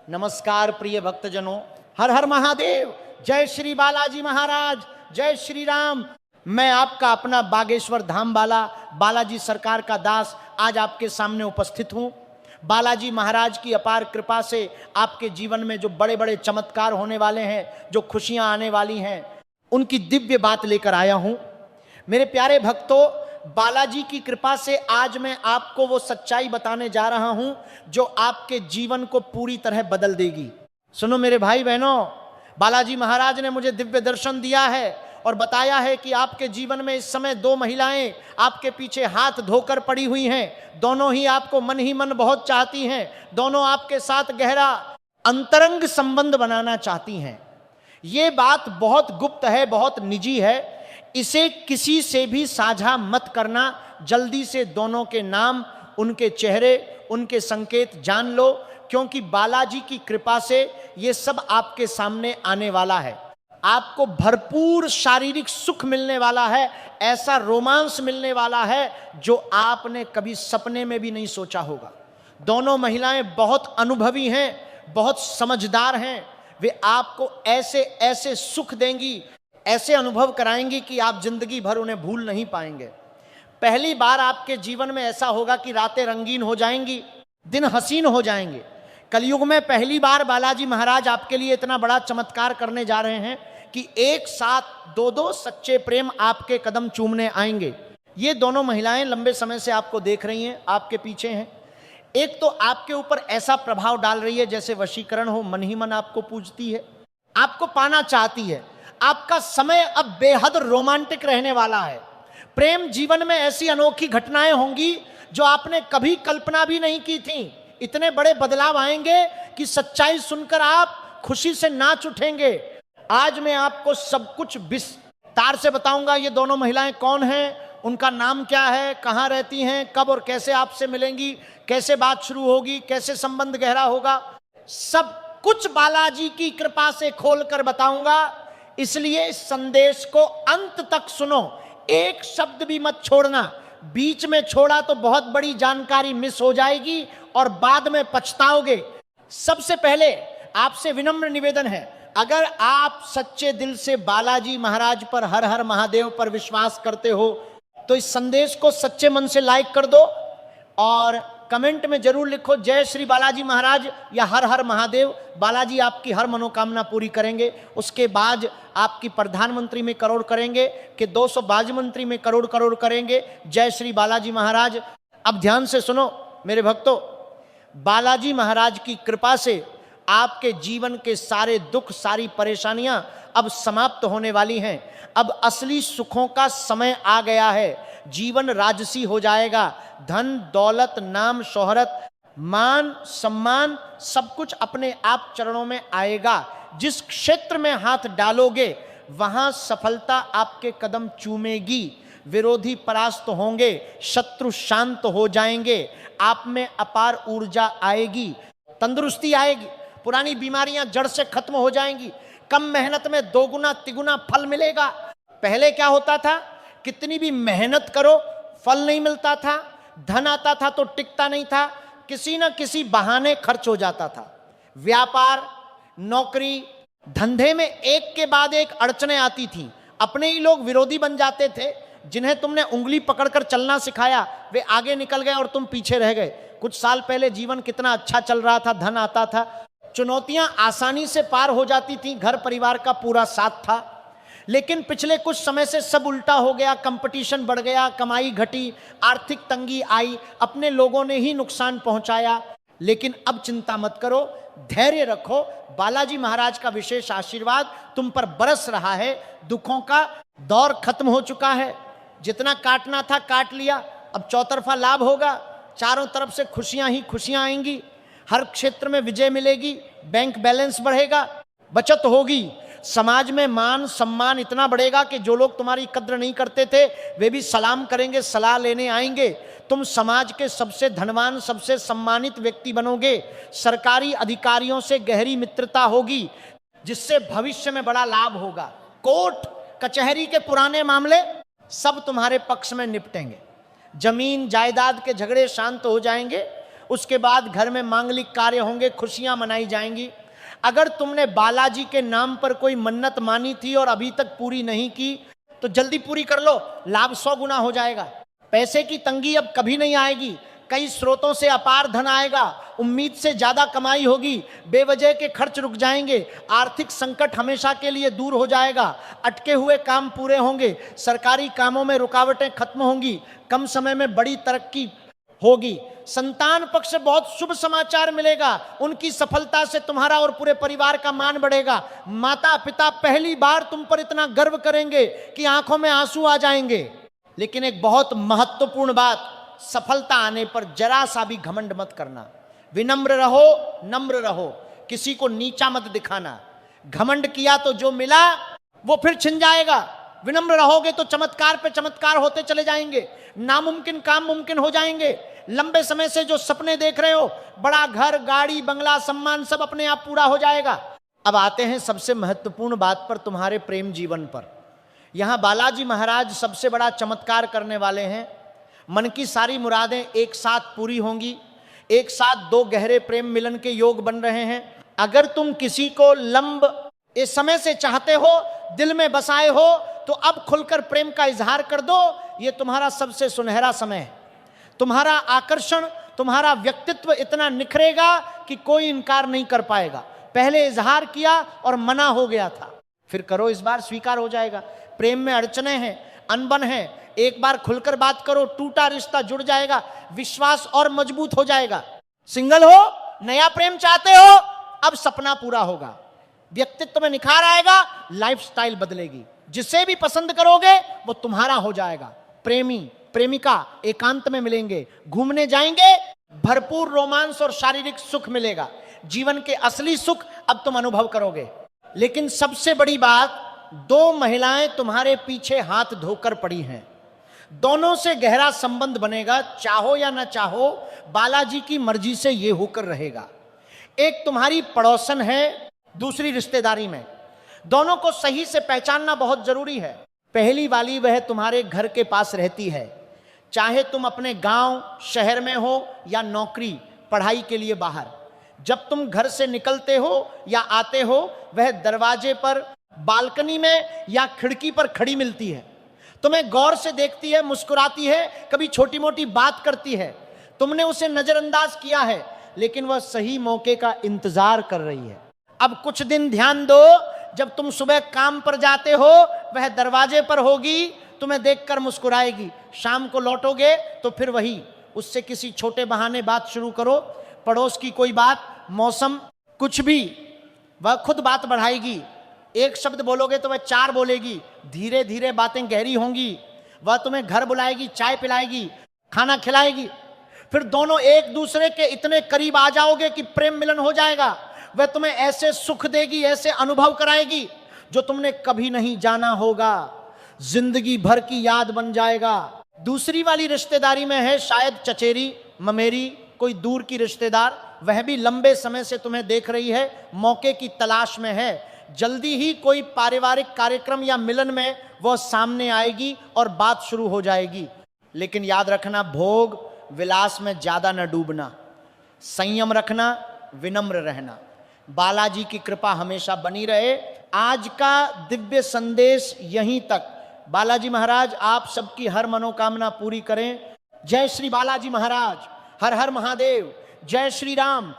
नमस्कार प्रिय भक्तजनों, हर हर महादेव, जय श्री बालाजी महाराज, जय श्री राम। मैं आपका अपना बागेश्वर धाम वाला बालाजी सरकार का दास आज आपके सामने उपस्थित हूं। बालाजी महाराज की अपार कृपा से आपके जीवन में जो बड़े बड़े चमत्कार होने वाले हैं, जो खुशियां आने वाली हैं, उनकी दिव्य बात लेकर आया हूं। मेरे प्यारे भक्तों, बालाजी की कृपा से आज मैं आपको वो सच्चाई बताने जा रहा हूं जो आपके जीवन को पूरी तरह बदल देगी। सुनो मेरे भाई बहनों, बालाजी महाराज ने मुझे दिव्य दर्शन दिया है और बताया है कि आपके जीवन में इस समय दो महिलाएं आपके पीछे हाथ धोकर पड़ी हुई हैं। दोनों ही आपको मन ही मन बहुत चाहती हैं, दोनों आपके साथ गहरा अंतरंग संबंध बनाना चाहती हैं। ये बात बहुत गुप्त है, बहुत निजी है, इसे किसी से भी साझा मत करना। जल्दी से दोनों के नाम, उनके चेहरे, उनके संकेत जान लो, क्योंकि बालाजी की कृपा से ये सब आपके सामने आने वाला है। आपको भरपूर शारीरिक सुख मिलने वाला है, ऐसा रोमांस मिलने वाला है जो आपने कभी सपने में भी नहीं सोचा होगा। दोनों महिलाएं बहुत अनुभवी हैं, बहुत समझदार हैं। वे आपको ऐसे ऐसे सुख देंगी, ऐसे अनुभव कराएंगी कि आप जिंदगी भर उन्हें भूल नहीं पाएंगे। पहली बार आपके जीवन में ऐसा होगा कि रातें रंगीन हो जाएंगी, दिन हसीन हो जाएंगे। कलयुग में पहली बार बालाजी महाराज आपके लिए इतना बड़ा चमत्कार करने जा रहे हैं कि एक साथ दो दो सच्चे प्रेम आपके कदम चूमने आएंगे। ये दोनों महिलाएं लंबे समय से आपको देख रही हैं, आपके पीछे हैं। एक तो आपके ऊपर ऐसा प्रभाव डाल रही है जैसे वशीकरण हो, मन ही मन आपको पूजती है, आपको पाना चाहती है। आपका समय अब बेहद रोमांटिक रहने वाला है। प्रेम जीवन में ऐसी अनोखी घटनाएं होंगी जो आपने कभी कल्पना भी नहीं की थी। इतने बड़े बदलाव आएंगे कि सच्चाई सुनकर आप खुशी से नाच उठेंगे। आज मैं आपको सब कुछ विस्तार से बताऊंगा। ये दोनों महिलाएं कौन हैं, उनका नाम क्या है, कहां रहती हैं, कब और कैसे आपसे मिलेंगी, कैसे बात शुरू होगी, कैसे संबंध गहरा होगा, सब कुछ बालाजी की कृपा से खोलकर बताऊंगा। इसलिए इस संदेश को अंत तक सुनो, एक शब्द भी मत छोड़ना। बीच में छोड़ा तो बहुत बड़ी जानकारी मिस हो जाएगी और बाद में पछताओगे। सबसे पहले आपसे विनम्र निवेदन है, अगर आप सच्चे दिल से बालाजी महाराज पर, हर हर महादेव पर विश्वास करते हो तो इस संदेश को सच्चे मन से लाइक कर दो और कमेंट में जरूर लिखो जय श्री बालाजी महाराज या हर हर महादेव। बालाजी आपकी हर मनोकामना पूरी करेंगे। उसके बाद आपकी प्रधानमंत्री में करोड़ करेंगे कि 200 बाज मंत्री में करोड़ करोड़ करेंगे। जय श्री बालाजी महाराज। अब ध्यान से सुनो मेरे भक्तों, बालाजी महाराज की कृपा से आपके जीवन के सारे दुख, सारी परेशानियां अब समाप्त होने वाली हैं। अब असली सुखों का समय आ गया है। जीवन राजसी हो जाएगा। धन, दौलत, नाम, शोहरत, मान, सम्मान सब कुछ अपने आप चरणों में आएगा। जिस क्षेत्र में हाथ डालोगे वहां सफलता आपके कदम चूमेगी। विरोधी परास्त होंगे, शत्रु शांत हो जाएंगे। आप में अपार ऊर्जा आएगी, तंदुरुस्ती आएगी, पुरानी बीमारियां जड़ से खत्म हो जाएंगी। कम मेहनत में दोगुना तिगुना फल मिलेगा। पहले क्या होता था, कितनी भी मेहनत करो फल नहीं मिलता था, धन आता था तो टिकता नहीं था, किसी न किसी बहाने खर्च हो जाता था। व्यापार, नौकरी, धंधे में एक के बाद एक अड़चने आती थी। अपने ही लोग विरोधी बन जाते थे। जिन्हें तुमने उंगली पकड़कर चलना सिखाया वे आगे निकल गए और तुम पीछे रह गए। कुछ साल पहले जीवन कितना अच्छा चल रहा था, धन आता था, चुनौतियां आसानी से पार हो जाती थी, घर परिवार का पूरा साथ था। लेकिन पिछले कुछ समय से सब उल्टा हो गया, कंपटीशन बढ़ गया, कमाई घटी, आर्थिक तंगी आई, अपने लोगों ने ही नुकसान पहुंचाया। लेकिन अब चिंता मत करो, धैर्य रखो। बालाजी महाराज का विशेष आशीर्वाद तुम पर बरस रहा है। दुखों का दौर खत्म हो चुका है। जितना काटना था काट लिया, अब चौतरफा लाभ होगा। चारों तरफ से खुशियां ही खुशियां आएंगी। हर क्षेत्र में विजय मिलेगी, बैंक बैलेंस बढ़ेगा, बचत होगी। समाज में मान सम्मान इतना बढ़ेगा कि जो लोग तुम्हारी कद्र नहीं करते थे वे भी सलाम करेंगे, सलाह लेने आएंगे। तुम समाज के सबसे धनवान, सबसे सम्मानित व्यक्ति बनोगे। सरकारी अधिकारियों से गहरी मित्रता होगी जिससे भविष्य में बड़ा लाभ होगा। कोर्ट कचहरी के पुराने मामले सब तुम्हारे पक्ष में निपटेंगे। जमीन जायदाद के झगड़े शांत हो जाएंगे। उसके बाद घर में मांगलिक कार्य होंगे, खुशियां मनाई जाएंगी। अगर तुमने बालाजी के नाम पर कोई मन्नत मानी थी और अभी तक पूरी नहीं की तो जल्दी पूरी कर लो, लाभ 100 गुना हो जाएगा। पैसे की तंगी अब कभी नहीं आएगी, कई स्रोतों से अपार धन आएगा, उम्मीद से ज्यादा कमाई होगी, बेवजह के खर्च रुक जाएंगे, आर्थिक संकट हमेशा के लिए दूर हो जाएगा, अटके हुए काम पूरे होंगे, सरकारी कामों में रुकावटें खत्म होंगी, कम समय में बड़ी तरक्की होगी। संतान पक्ष से बहुत शुभ समाचार मिलेगा, उनकी सफलता से तुम्हारा और पूरे परिवार का मान बढ़ेगा। माता पिता पहली बार तुम पर इतना गर्व करेंगे कि आंखों में आंसू आ जाएंगे। लेकिन एक बहुत महत्वपूर्ण बात, सफलता आने पर जरा सा भी घमंड मत करना, विनम्र रहो, नम्र रहो, किसी को नीचा मत दिखाना। घमंड किया तो जो मिला वो फिर छिन जाएगा, विनम्र रहोगे तो चमत्कार पे चमत्कार होते चले जाएंगे, नामुमकिन काम मुमकिन हो जाएंगे। लंबे समय से जो सपने देख रहे हो, बड़ा घर, गाड़ी, बंगला, सम्मान, सब अपने आप पूरा हो जाएगा। अब आते हैं सबसे महत्वपूर्ण बात पर, तुम्हारे प्रेम जीवन पर। यहां बालाजी महाराज सबसे बड़ा चमत्कार करने वाले हैं। मन की सारी मुरादें एक साथ पूरी होंगी, एक साथ दो गहरे प्रेम मिलन के योग बन रहे हैं। अगर तुम किसी को इस समय से चाहते हो, दिल में बसाए हो, तो अब खुलकर प्रेम का इजहार कर दो। यह तुम्हारा सबसे सुनहरा समय है। तुम्हारा आकर्षण, तुम्हारा व्यक्तित्व इतना निखरेगा कि कोई इनकार नहीं कर पाएगा। पहले इजहार किया और मना हो गया था, फिर करो, इस बार स्वीकार हो जाएगा। प्रेम में अड़चने हैं, अनबन है, एक बार खुलकर बात करो, टूटा रिश्ता जुड़ जाएगा, विश्वास और मजबूत हो जाएगा। सिंगल हो, नया प्रेम चाहते हो, अब सपना पूरा होगा, व्यक्तित्व में निखार आएगा, लाइफस्टाइल बदलेगी, जिसे भी पसंद करोगे वो तुम्हारा हो जाएगा। प्रेमी प्रेमिका एकांत में मिलेंगे, घूमने जाएंगे, भरपूर रोमांस और शारीरिक सुख मिलेगा। जीवन के असली सुख अब तुम अनुभव करोगे। लेकिन सबसे बड़ी बात, दो महिलाएं तुम्हारे पीछे हाथ धोकर पड़ी हैं, दोनों से गहरा संबंध बनेगा, चाहो या ना चाहो, बालाजी की मर्जी से यह होकर रहेगा। एक तुम्हारी पड़ोसन है, दूसरी रिश्तेदारी में। दोनों को सही से पहचानना बहुत जरूरी है। पहली वाली वह तुम्हारे घर के पास रहती है, चाहे तुम अपने गांव शहर में हो या नौकरी पढ़ाई के लिए बाहर। जब तुम घर से निकलते हो या आते हो, वह दरवाजे पर, बालकनी में या खिड़की पर खड़ी मिलती है, तुम्हें गौर से देखती है, मुस्कुराती है, कभी छोटी मोटी बात करती है। तुमने उसे नजरअंदाज किया है, लेकिन वह सही मौके का इंतजार कर रही है। अब कुछ दिन ध्यान दो, जब तुम सुबह काम पर जाते हो, वह दरवाजे पर होगी, तुम्हें देखकर मुस्कुराएगी। शाम को लौटोगे तो फिर वही, उससे किसी छोटे बहाने बात शुरू करो, पड़ोस की कोई बात, मौसम, कुछ भी, वह खुद बात बढ़ाएगी। एक शब्द बोलोगे तो वह 4 बोलेगी, धीरे धीरे बातें गहरी होंगी। वह तुम्हें घर बुलाएगी, चाय पिलाएगी, खाना खिलाएगी, फिर दोनों एक दूसरे के इतने करीब आ जाओगे कि प्रेम मिलन हो जाएगा। वह तुम्हें ऐसे सुख देगी, ऐसे अनुभव कराएगी जो तुमने कभी नहीं जाना होगा, जिंदगी भर की याद बन जाएगा। दूसरी वाली रिश्तेदारी में है शायद चचेरी, ममेरी, कोई दूर की रिश्तेदार, वह भी लंबे समय से तुम्हें देख रही है, मौके की तलाश में है। जल्दी ही कोई पारिवारिक कार्यक्रम या मिलन में वह सामने आएगी और बात शुरू हो जाएगी। लेकिन याद रखना, भोग विलास में ज्यादा न डूबना, संयम रखना, विनम्र रहना। बालाजी की कृपा हमेशा बनी रहे। आज का दिव्य संदेश यहीं तक। बालाजी महाराज आप सबकी हर मनोकामना पूरी करें। जय श्री बालाजी महाराज, हर हर महादेव, जय श्री राम।